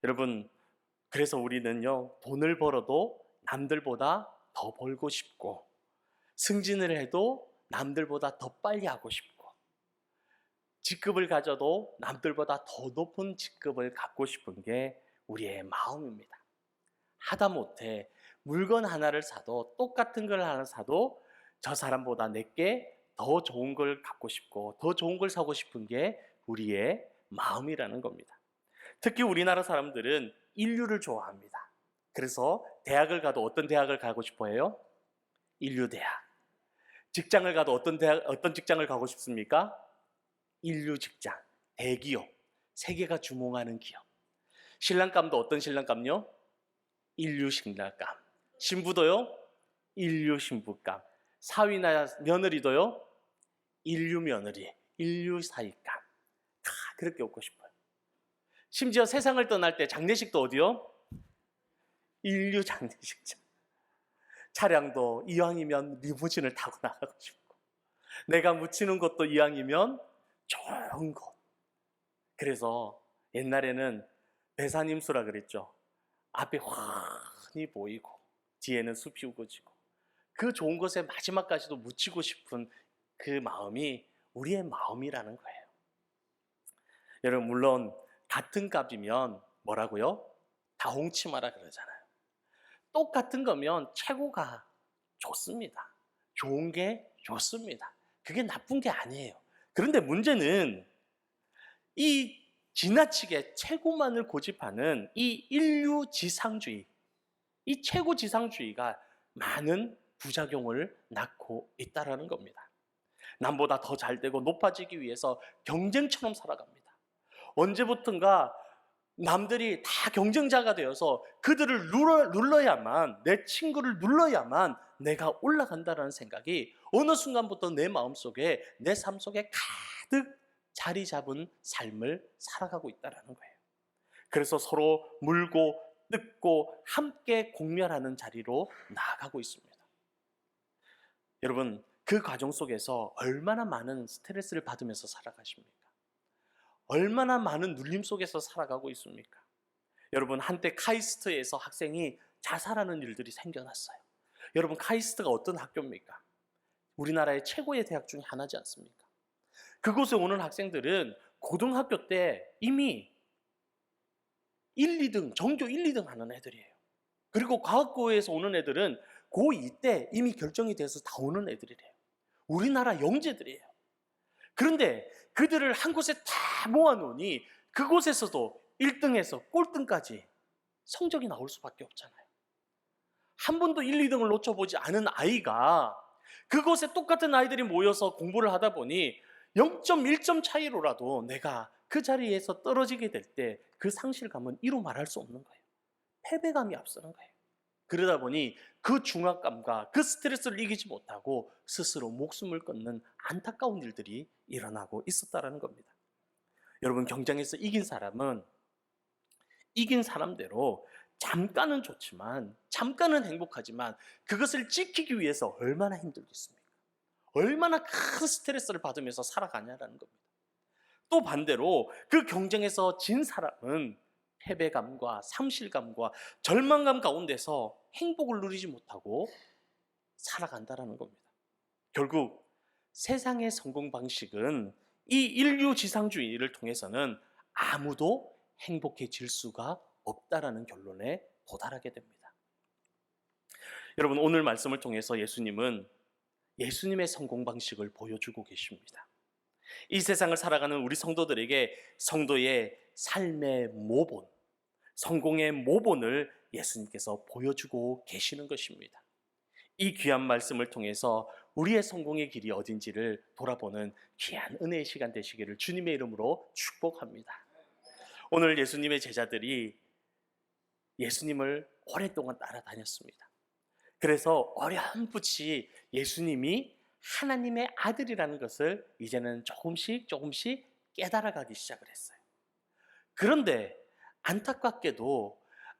여러분, 그래서 우리는요, 돈을 벌어도 남들보다 더 벌고 싶고, 승진을 해도 남들보다 더 빨리 하고 싶고, 직급을 가져도 남들보다 더 높은 직급을 갖고 싶은 게 우리의 마음입니다. 하다못해 물건 하나를 사도, 똑같은 걸 하나 사도 저 사람보다 내게 더 좋은 걸 갖고 싶고 더 좋은 걸 사고 싶은 게 우리의 마음이라는 겁니다. 특히 우리나라 사람들은 인류를 좋아합니다. 그래서 대학을 가도 어떤 대학을 가고 싶어 해요? 인류대학. 직장을 가도 어떤 직장을 가고 싶습니까? 인류 직장, 대기업, 세계가 주목하는 기업. 신랑감도 어떤 신랑감요? 인류 신랑감. 신부도요? 인류 신부감. 사위나 며느리도요? 인류 며느리, 인류 사위감. 다 그렇게 얻고 싶어요. 심지어 세상을 떠날 때 장례식도 어디요? 인류 장례식장. 차량도 이왕이면 리무진을 타고 나가고 싶고, 내가 묻히는 것도 이왕이면 좋은 곳. 그래서 옛날에는 배산임수라 그랬죠. 앞에 환히 보이고 뒤에는 숲이 우거지고 그 좋은 곳에 마지막까지도 묻히고 싶은 그 마음이 우리의 마음이라는 거예요. 여러분, 물론 같은 값이면 뭐라고요? 다홍치마라 그러잖아요. 똑같은 거면 최고가 좋습니다. 좋은 게 좋습니다. 그게 나쁜 게 아니에요. 그런데 문제는 이 지나치게 최고만을 고집하는 이 인류지상주의, 이 최고지상주의가 많은 부작용을 낳고 있다는 겁니다. 남보다 더 잘되고 높아지기 위해서 경쟁처럼 살아갑니다. 언제부턴가 남들이 다 경쟁자가 되어서 그들을 눌러야만, 내 친구를 눌러야만 내가 올라간다는 생각이 어느 순간부터 내 마음속에, 내 삶 속에 가득 자리 잡은 삶을 살아가고 있다는 거예요. 그래서 서로 물고 뜯고 함께 공멸하는 자리로 나아가고 있습니다. 여러분, 그 과정 속에서 얼마나 많은 스트레스를 받으면서 살아가십니까? 얼마나 많은 눌림 속에서 살아가고 있습니까? 여러분, 한때 카이스트에서 학생이 자살하는 일들이 생겨났어요. 여러분, 카이스트가 어떤 학교입니까? 우리나라의 최고의 대학 중에 하나지 않습니까? 그곳에 오는 학생들은 고등학교 때 이미 1, 2등, 전교 1, 2등 하는 애들이에요. 그리고 과학고에서 오는 애들은 고2 때 이미 결정이 돼서 다 오는 애들이래요. 우리나라 영재들이에요. 그런데 그들을 한 곳에 다 모아놓으니 그곳에서도 1등에서 꼴등까지 성적이 나올 수밖에 없잖아요. 한 번도 1, 2등을 놓쳐보지 않은 아이가 그곳에 똑같은 아이들이 모여서 공부를 하다 보니 0.1점 차이로라도 내가 그 자리에서 떨어지게 될 때 그 상실감은 이루 말할 수 없는 거예요. 패배감이 앞서는 거예요. 그러다 보니 그 중압감과 그 스트레스를 이기지 못하고 스스로 목숨을 끊는 안타까운 일들이 일어나고 있었다는 겁니다. 여러분, 경쟁에서 이긴 사람은 이긴 사람대로 잠깐은 좋지만, 잠깐은 행복하지만 그것을 지키기 위해서 얼마나 힘들겠습니까? 얼마나 큰 스트레스를 받으면서 살아가냐라는 겁니다. 또 반대로 그 경쟁에서 진 사람은 패배감과 상실감과 절망감 가운데서 행복을 누리지 못하고 살아간다는 겁니다. 결국 세상의 성공 방식은 이 인류지상주의를 통해서는 아무도 행복해질 수가 없다라는 결론에 도달하게 됩니다. 여러분, 오늘 말씀을 통해서 예수님은 예수님의 성공 방식을 보여주고 계십니다. 이 세상을 살아가는 우리 성도들에게 성도의 삶의 모본, 성공의 모본을 예수님께서 보여주고 계시는 것입니다. 이 귀한 말씀을 통해서 우리의 성공의 길이 어딘지를 돌아보는 귀한 은혜의 시간 되시기를 주님의 이름으로 축복합니다. 오늘 예수님의 제자들이 예수님을 오랫동안 따라다녔습니다. 그래서 어렴풋이 예수님이 하나님의 아들이라는 것을 이제는 조금씩 깨달아가기 시작을 했어요. 그런데 안타깝게도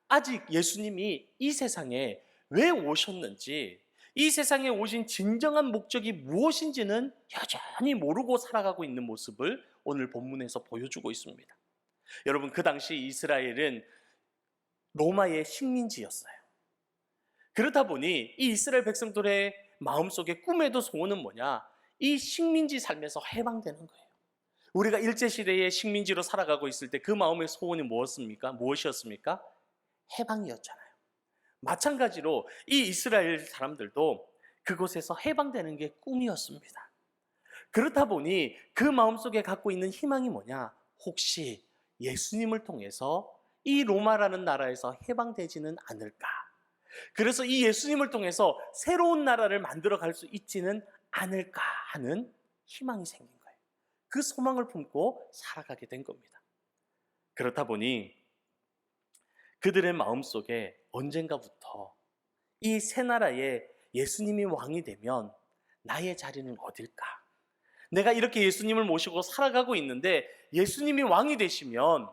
아직 예수님이 이 세상에 왜 오셨는지, 이 세상에 오신 진정한 목적이 무엇인지는 여전히 모르고 살아가고 있는 모습을 오늘 본문에서 보여주고 있습니다. 여러분, 그 당시 이스라엘은 로마의 식민지였어요. 그렇다 보니 이 이스라엘 백성들의 마음속에 꿈에도 소원은 뭐냐? 이 식민지 삶에서 해방되는 거예요. 우리가 일제시대의 식민지로 살아가고 있을 때 그 마음의 소원이 무엇이었습니까? 해방이었잖아요. 마찬가지로 이 이스라엘 사람들도 그곳에서 해방되는 게 꿈이었습니다. 그렇다 보니 그 마음속에 갖고 있는 희망이 뭐냐? 혹시 예수님을 통해서 이 로마라는 나라에서 해방되지는 않을까? 그래서 이 예수님을 통해서 새로운 나라를 만들어 갈 수 있지는 않을까 하는 희망이 생긴 거예요. 그 소망을 품고 살아가게 된 겁니다. 그렇다 보니 그들의 마음속에 언젠가부터 이 새 나라에 예수님이 왕이 되면 나의 자리는 어딜까? 내가 이렇게 예수님을 모시고 살아가고 있는데 예수님이 왕이 되시면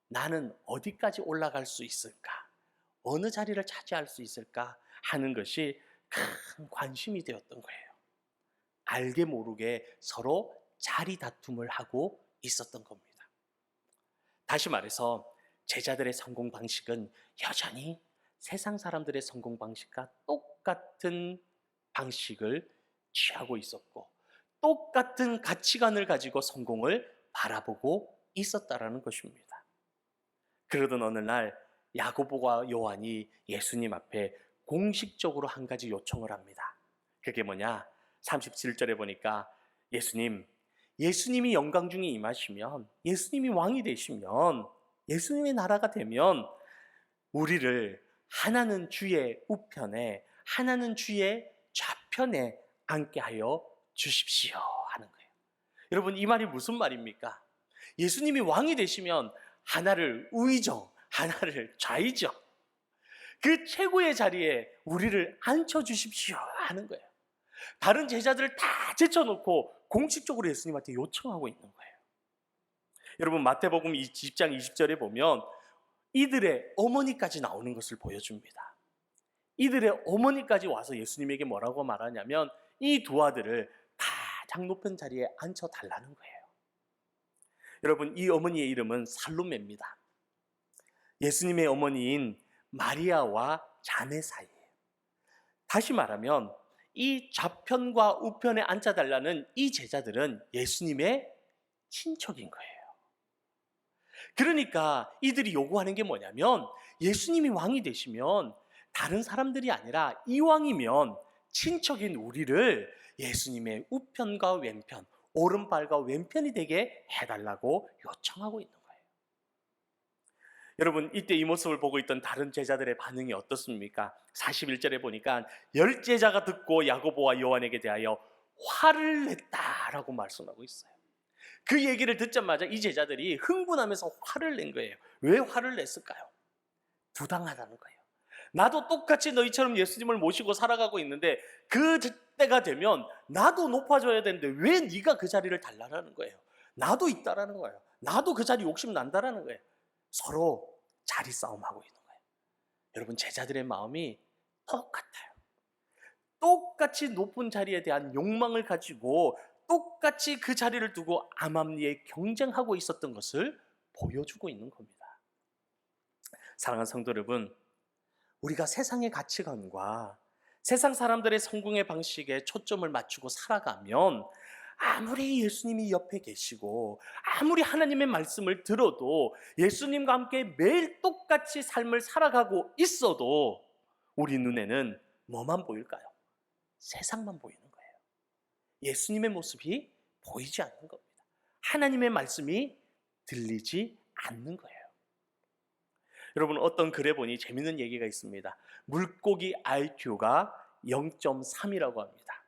나는 어디까지 올라갈 수 있을까? 어느 자리를 차지할 수 있을까? 하는 것이 큰 관심이 되었던 거예요. 알게 모르게 서로 자리 다툼을 하고 있었던 겁니다. 다시 말해서 제자들의 성공 방식은 여전히 세상 사람들의 성공 방식과 똑같은 방식을 취하고 있었고 똑같은 가치관을 가지고 성공을 바라보고 있었다라는 것입니다. 그러던 어느 날 야고보와 요한이 예수님 앞에 공식적으로 한 가지 요청을 합니다. 그게 뭐냐? 37절에 보니까 예수님이 영광 중에 임하시면, 예수님이 왕이 되시면, 예수님의 나라가 되면 우리를 하나는 주의 우편에 하나는 주의 좌편에 앉게 하여 주십시오 하는 거예요. 여러분, 이 말이 무슨 말입니까? 예수님이 왕이 되시면 하나를 우의정, 하나를 좌의정, 그 최고의 자리에 우리를 앉혀주십시오 하는 거예요. 다른 제자들을 다 제쳐놓고 공식적으로 예수님한테 요청하고 있는 거예요. 여러분, 마태복음 20장 20절에 보면 이들의 어머니까지 나오는 것을 보여줍니다. 이들의 어머니까지 와서 예수님에게 뭐라고 말하냐면 이 두 아들을 가장 높은 자리에 앉혀달라는 거예요. 여러분, 이 어머니의 이름은 살로메입니다. 예수님의 어머니인 마리아와 자매 사이예요. 다시 말하면 이 좌편과 우편에 앉아달라는 이 제자들은 예수님의 친척인 거예요. 그러니까 이들이 요구하는 게 뭐냐면 예수님이 왕이 되시면 다른 사람들이 아니라 이왕이면 친척인 우리를 예수님의 우편과 왼편, 오른팔과 왼편이 되게 해달라고 요청하고 있는 거예요. 여러분, 이때 이 모습을 보고 있던 다른 제자들의 반응이 어떻습니까? 41절에 보니까 10제자가 듣고 야고보와 요한에게 대하여 화를 냈다라고 말씀하고 있어요. 그 얘기를 듣자마자 이 제자들이 흥분하면서 화를 낸 거예요. 왜 화를 냈을까요? 부당하다는 거예요. 나도 똑같이 너희처럼 예수님을 모시고 살아가고 있는데 그 때가 되면 나도 높아져야 되는데 왜 네가 그 자리를 달라는 거예요? 나도 있다라는 거예요. 나도 그 자리 욕심 난다라는 거예요. 서로 자리 싸움하고 있는 거예요. 여러분, 제자들의 마음이 똑같아요. 똑같이 높은 자리에 대한 욕망을 가지고 똑같이 그 자리를 두고 암암리에 경쟁하고 있었던 것을 보여주고 있는 겁니다. 사랑하는 성도 여러분, 우리가 세상의 가치관과 세상 사람들의 성공의 방식에 초점을 맞추고 살아가면 아무리 예수님이 옆에 계시고 아무리 하나님의 말씀을 들어도 예수님과 함께 매일 똑같이 삶을 살아가고 있어도 우리 눈에는 뭐만 보일까요? 세상만 보이는 거예요. 예수님의 모습이 보이지 않는 겁니다. 하나님의 말씀이 들리지 않는 거예요. 여러분, 어떤 글에 보니 재밌는 얘기가 있습니다. 물고기 IQ가 0.3이라고 합니다.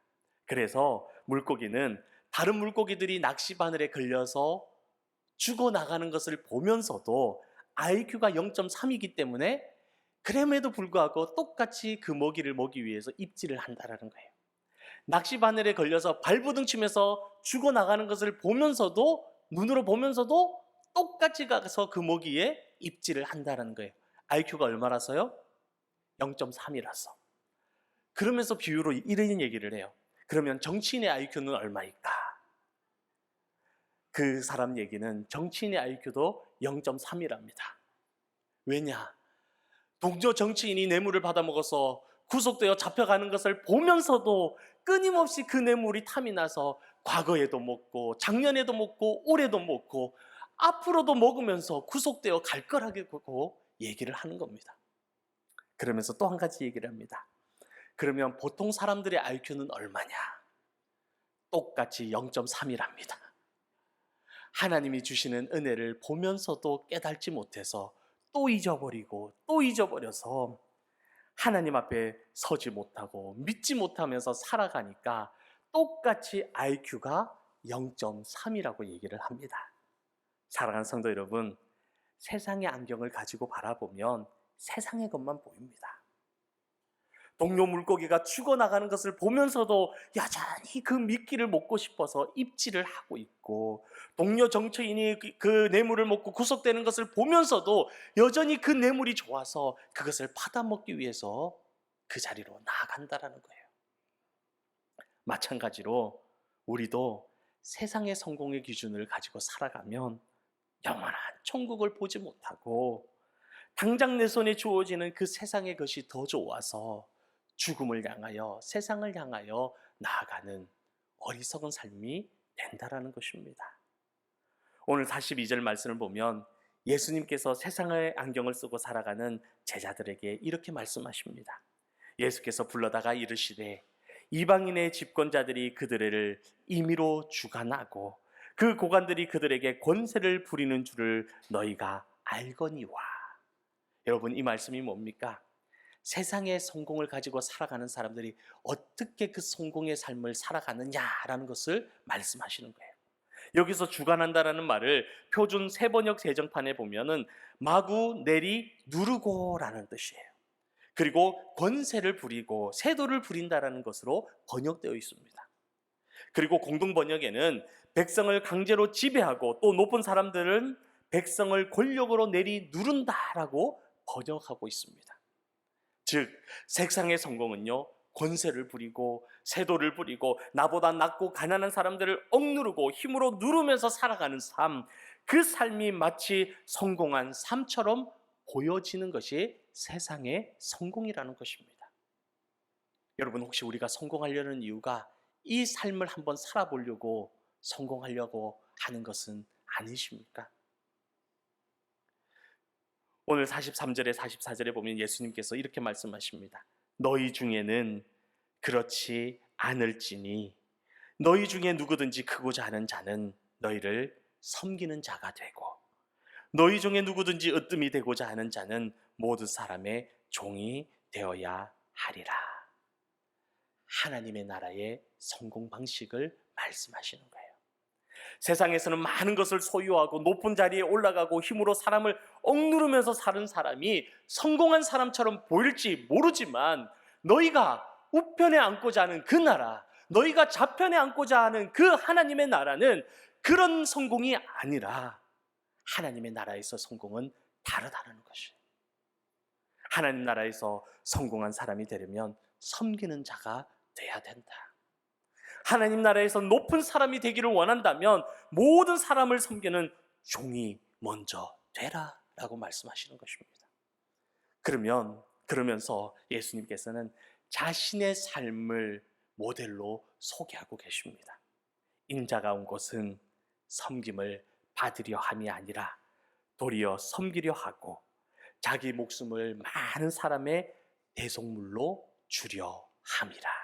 그래서 물고기는 다른 물고기들이 낚시 바늘에 걸려서 죽어나가는 것을 보면서도 IQ가 0.3이기 때문에 그럼에도 불구하고 똑같이 그 먹이를 먹기 위해서 입질을 한다는 거예요. 낚시 바늘에 걸려서 발부둥 치면서 죽어나가는 것을 보면서도, 눈으로 보면서도 똑같이 가서 그 먹이에 입질을 한다는 거예요. IQ가 얼마라서요? 0.3이라서. 그러면서 비유로 이런 얘기를 해요. 그러면 정치인의 IQ는 얼마일까? 그 사람 얘기는 정치인의 IQ도 0.3이랍니다. 왜냐? 동료 정치인이 뇌물을 받아먹어서 구속되어 잡혀가는 것을 보면서도 끊임없이 그 뇌물이 탐이 나서 과거에도 먹고 작년에도 먹고 올해도 먹고 앞으로도 먹으면서 구속되어 갈 거라고 얘기를 하는 겁니다. 그러면서 또 한 가지 얘기를 합니다. 그러면 보통 사람들의 IQ는 얼마냐? 똑같이 0.3이랍니다. 하나님이 주시는 은혜를 보면서도 깨닫지 못해서 또 잊어버리고 또 잊어버려서 하나님 앞에 서지 못하고 믿지 못하면서 살아가니까 똑같이 IQ가 0.3이라고 얘기를 합니다. 사랑하는 성도 여러분, 세상의 안경을 가지고 바라보면 세상의 것만 보입니다. 동료 물고기가 죽어나가는 것을 보면서도 여전히 그 미끼를 먹고 싶어서 입질을 하고 있고, 동료 정치인이 그 뇌물을 먹고 구속되는 것을 보면서도 여전히 그 뇌물이 좋아서 그것을 받아먹기 위해서 그 자리로 나아간다라는 거예요. 마찬가지로 우리도 세상의 성공의 기준을 가지고 살아가면 영원한 천국을 보지 못하고 당장 내 손에 주어지는 그 세상의 것이 더 좋아서 죽음을 향하여, 세상을 향하여 나아가는 어리석은 삶이 된다라는 것입니다. 오늘 42절 말씀을 보면 예수님께서 세상의 안경을 쓰고 살아가는 제자들에게 이렇게 말씀하십니다. 예수께서 불러다가 이르시되 이방인의 집권자들이 그들을 임의로 주관하고 그 고관들이 그들에게 권세를 부리는 줄을 너희가 알거니와. 여러분, 이 말씀이 뭡니까? 세상의 성공을 가지고 살아가는 사람들이 어떻게 그 성공의 삶을 살아가느냐라는 것을 말씀하시는 거예요. 여기서 주관한다라는 말을 표준 세번역 세정판에 보면은 마구 내리 누르고라는 뜻이에요. 그리고 권세를 부리고 세도를 부린다라는 것으로 번역되어 있습니다. 그리고 공동 번역에는 백성을 강제로 지배하고 또 높은 사람들은 백성을 권력으로 내리 누른다라고 번역하고 있습니다. 즉 세상의 성공은요, 권세를 부리고 세도를 부리고 나보다 낮고 가난한 사람들을 억누르고 힘으로 누르면서 살아가는 삶, 그 삶이 마치 성공한 삶처럼 보여지는 것이 세상의 성공이라는 것입니다. 여러분, 혹시 우리가 성공하려는 이유가 이 삶을 한번 살아보려고 성공하려고 하는 것은 아니십니까? 오늘 43절에 44절에 보면 예수님께서 이렇게 말씀하십니다. 너희 중에는 그렇지 않을지니 너희 중에 누구든지 크고자 하는 자는 너희를 섬기는 자가 되고 너희 중에 누구든지 으뜸이 되고자 하는 자는 모든 사람의 종이 되어야 하리라. 하나님의 나라의 성공 방식을 말씀하시는 거예요. 세상에서는 많은 것을 소유하고 높은 자리에 올라가고 힘으로 사람을 억누르면서 사는 사람이 성공한 사람처럼 보일지 모르지만 너희가 우편에 앉고자 하는 그 나라, 너희가 좌편에 앉고자 하는 그 하나님의 나라는 그런 성공이 아니라 하나님의 나라에서 성공은 다르다는 것이에요. 하나님 나라에서 성공한 사람이 되려면 섬기는 자가 돼야 된다. 하나님 나라에서 높은 사람이 되기를 원한다면 모든 사람을 섬기는 종이 먼저 되라 라고 말씀하시는 것입니다. 그러면서 예수님께서는 자신의 삶을 모델로 소개하고 계십니다. 인자가 온 것은 섬김을 받으려 함이 아니라 도리어 섬기려 하고 자기 목숨을 많은 사람의 대속물로 주려 함이라.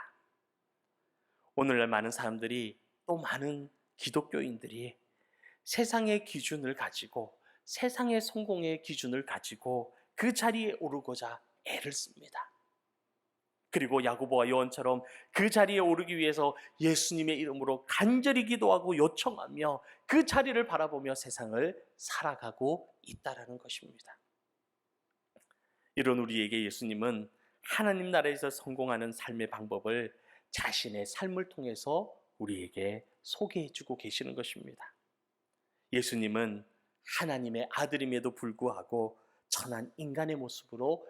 오늘날 많은 사람들이, 또 많은 기독교인들이 세상의 기준을 가지고, 세상의 성공의 기준을 가지고 그 자리에 오르고자 애를 씁니다. 그리고 야고보와 요한처럼 그 자리에 오르기 위해서 예수님의 이름으로 간절히 기도하고 요청하며 그 자리를 바라보며 세상을 살아가고 있다라는 것입니다. 이런 우리에게 예수님은 하나님 나라에서 성공하는 삶의 방법을 자신의 삶을 통해서 우리에게 소개해주고 계시는 것입니다. 예수님은 하나님의 아들임에도 불구하고 천한 인간의 모습으로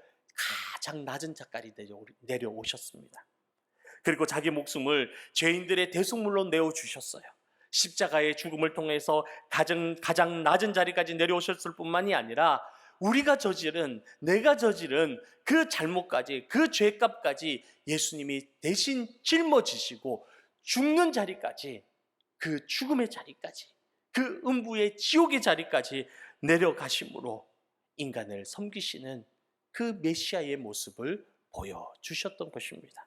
가장 낮은 자까지 내려오셨습니다. 그리고 자기 목숨을 죄인들의 대속물로 내어주셨어요. 십자가의 죽음을 통해서 가장 낮은 자리까지 내려오셨을 뿐만이 아니라 내가 저지른 그 잘못까지, 그 죄값까지 예수님이 대신 짊어지시고 죽는 자리까지, 그 죽음의 자리까지, 그 음부의 지옥의 자리까지 내려가심으로 인간을 섬기시는 그 메시아의 모습을 보여주셨던 것입니다.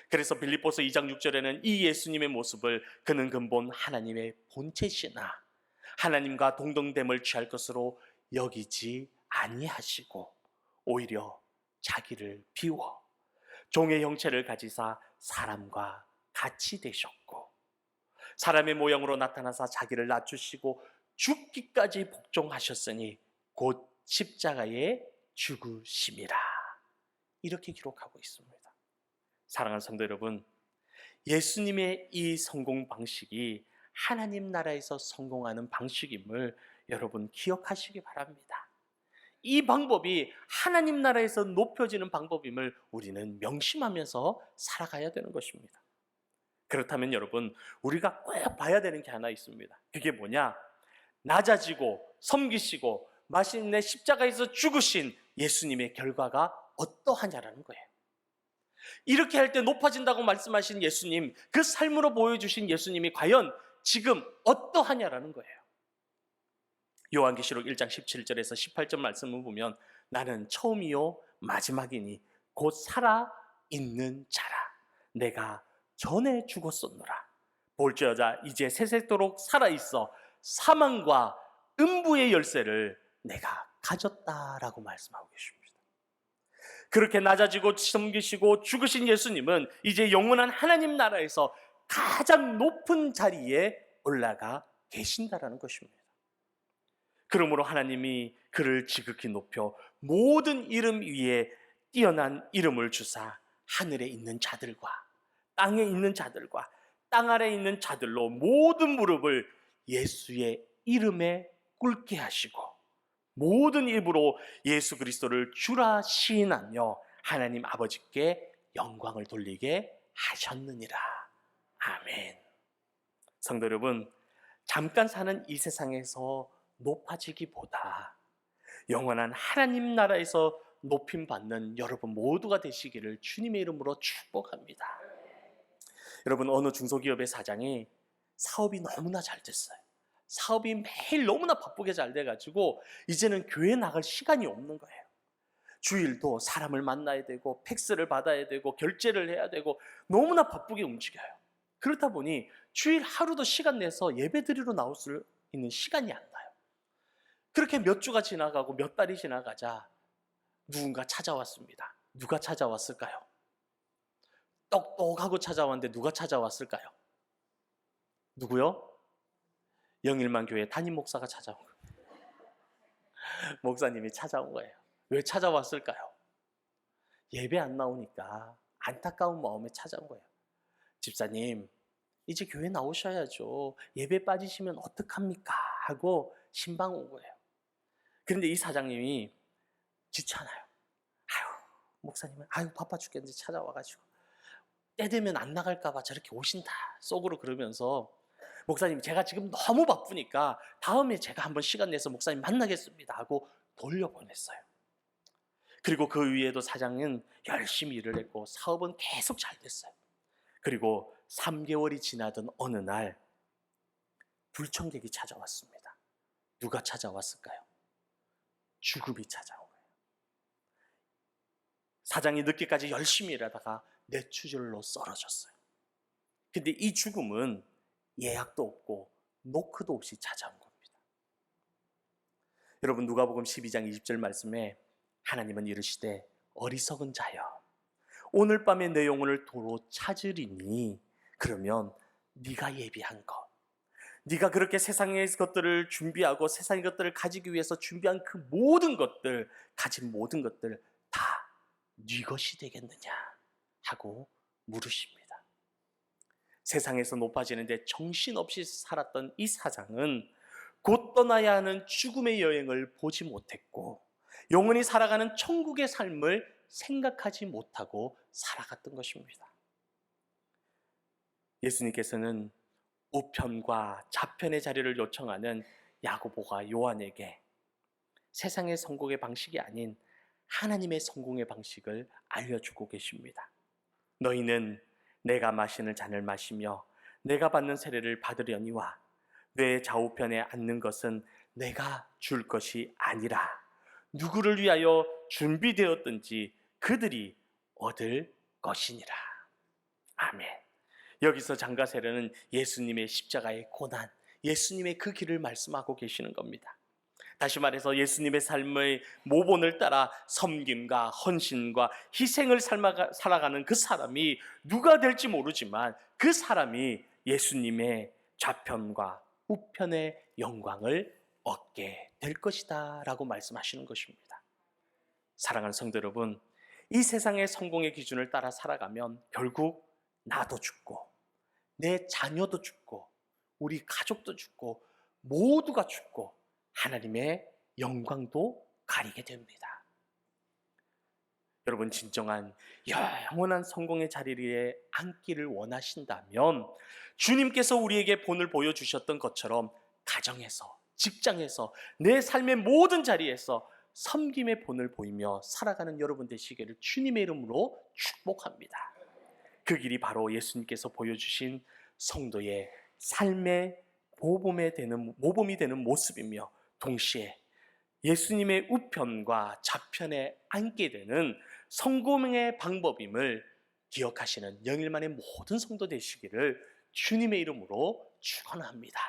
그래서 빌립보서 2장 6절에는 이 예수님의 모습을 그는 근본 하나님의 본체시나 하나님과 동등됨을 취할 것으로 여기지 아니하시고 오히려 자기를 비워 종의 형체를 가지사 사람과 같이 되셨고 사람의 모양으로 나타나사 자기를 낮추시고 죽기까지 복종하셨으니 곧 십자가에 죽으심이라. 이렇게 기록하고 있습니다. 사랑하는 성도 여러분, 예수님의 이 성공 방식이 하나님 나라에서 성공하는 방식임을 여러분 기억하시기 바랍니다. 이 방법이 하나님 나라에서 높여지는 방법임을 우리는 명심하면서 살아가야 되는 것입니다. 그렇다면 여러분, 우리가 꼭 봐야 되는 게 하나 있습니다. 그게 뭐냐? 낮아지고 섬기시고 마침내 십자가에서 죽으신 예수님의 결과가 어떠하냐라는 거예요. 이렇게 할 때 높아진다고 말씀하신 예수님, 그 삶으로 보여주신 예수님이 과연 지금 어떠하냐라는 거예요. 요한계시록 1장 17절에서 18절 말씀을 보면 나는 처음이요 마지막이니 곧 살아있는 자라. 내가 전에 죽었었노라. 볼지어다 이제 세세토록 살아있어 사망과 음부의 열쇠를 내가 가졌다라고 말씀하고 계십니다. 그렇게 낮아지고 섬기시고 죽으신 예수님은 이제 영원한 하나님 나라에서 가장 높은 자리에 올라가 계신다라는 것입니다. 그러므로 하나님이 그를 지극히 높여 모든 이름 위에 뛰어난 이름을 주사 하늘에 있는 자들과 땅에 있는 자들과 땅 아래에 있는 자들로 모든 무릎을 예수의 이름에 꿇게 하시고 모든 입으로 예수 그리스도를 주라 시인하며 하나님 아버지께 영광을 돌리게 하셨느니라. 아멘. 성도 여러분, 잠깐 사는 이 세상에서 높아지기보다 영원한 하나님 나라에서 높임받는 여러분 모두가 되시기를 주님의 이름으로 축복합니다. 여러분, 어느 중소기업의 사장이 사업이 너무나 잘 됐어요. 사업이 매일 너무나 바쁘게 잘 돼가지고 이제는 교회 나갈 시간이 없는 거예요. 주일도 사람을 만나야 되고 팩스를 받아야 되고 결제를 해야 되고 너무나 바쁘게 움직여요. 그렇다 보니 주일 하루도 시간 내서 예배 드리러 나올 수 있는 시간이 안 나요. 그렇게 몇 주가 지나가고 몇 달이 지나가자 누군가 찾아왔습니다. 누가 찾아왔을까요? 똑똑하고 찾아왔는데 누가 찾아왔을까요? 누구요? 영일만 교회 담임 목사가 찾아온 거예요. 목사님이 찾아온 거예요. 왜 찾아왔을까요? 예배 안 나오니까 안타까운 마음에 찾아온 거예요. 집사님, 이제 교회 나오셔야죠. 예배 빠지시면 어떡합니까? 하고 신방 온 거예요. 그런데 이 사장님이 지쳐하나요? 목사님은 바빠 죽겠는데 찾아와가지고 때 되면 안 나갈까 봐 저렇게 오신다 속으로 그러면서 목사님, 제가 지금 너무 바쁘니까 다음에 제가 한번 시간 내서 목사님 만나겠습니다 하고 돌려보냈어요. 그리고 그 위에도 사장은 열심히 일을 했고 사업은 계속 잘 됐어요. 그리고 3개월이 지나던 어느 날 불청객이 찾아왔습니다. 누가 찾아왔을까요? 죽음이 찾아온 거예요. 사장이 늦게까지 열심히 일하다가 뇌출혈로 쓰러졌어요. 근데 이 죽음은 예약도 없고 노크도 없이 찾아온 겁니다. 여러분, 누가복음 12장 20절 말씀에 하나님은 이르시되 어리석은 자여 오늘 밤에 내 영혼을 도로 찾으리니 그러면 네가 예비한 것, 네가 그렇게 세상의 것들을 준비하고 세상의 것들을 가지기 위해서 준비한 그 모든 것들, 가진 모든 것들 다 네 것이 되겠느냐 하고 물으십니다. 세상에서 높아지는데 정신없이 살았던 이 사장은 곧 떠나야 하는 죽음의 여행을 보지 못했고 영원히 살아가는 천국의 삶을 생각하지 못하고 살아갔던 것입니다. 예수님께서는 우편과 좌편의 자리를 요청하는 야고보와 요한에게 세상의 성공의 방식이 아닌 하나님의 성공의 방식을 알려주고 계십니다. 너희는 내가 마시는 잔을 마시며 내가 받는 세례를 받으려니와 내 좌우편에 앉는 것은 내가 줄 것이 아니라 누구를 위하여 준비되었든지 그들이 얻을 것이니라. 아멘. 여기서 잔과 세례는 예수님의 십자가의 고난, 예수님의 그 길을 말씀하고 계시는 겁니다. 다시 말해서 예수님의 삶의 모본을 따라 섬김과 헌신과 희생을 살아가는 그 사람이 누가 될지 모르지만 그 사람이 예수님의 좌편과 우편의 영광을 얻게 될 것이다 라고 말씀하시는 것입니다. 사랑하는 성도 여러분, 이 세상의 성공의 기준을 따라 살아가면 결국 나도 죽고 내 자녀도 죽고 우리 가족도 죽고 모두가 죽고 하나님의 영광도 가리게 됩니다. 여러분, 진정한 영원한 성공의 자리에 앉기를 원하신다면 주님께서 우리에게 본을 보여주셨던 것처럼 가정에서, 직장에서, 내 삶의 모든 자리에서 섬김의 본을 보이며 살아가는 여러분 되시기를 주님의 이름으로 축복합니다. 그 길이 바로 예수님께서 보여주신 성도의 삶의 모범이 되는 모습이며 동시에 예수님의 우편과 좌편에 앉게 되는 성공의 방법임을 기억하시는 영일만의 모든 성도 되시기를 주님의 이름으로 축원합니다.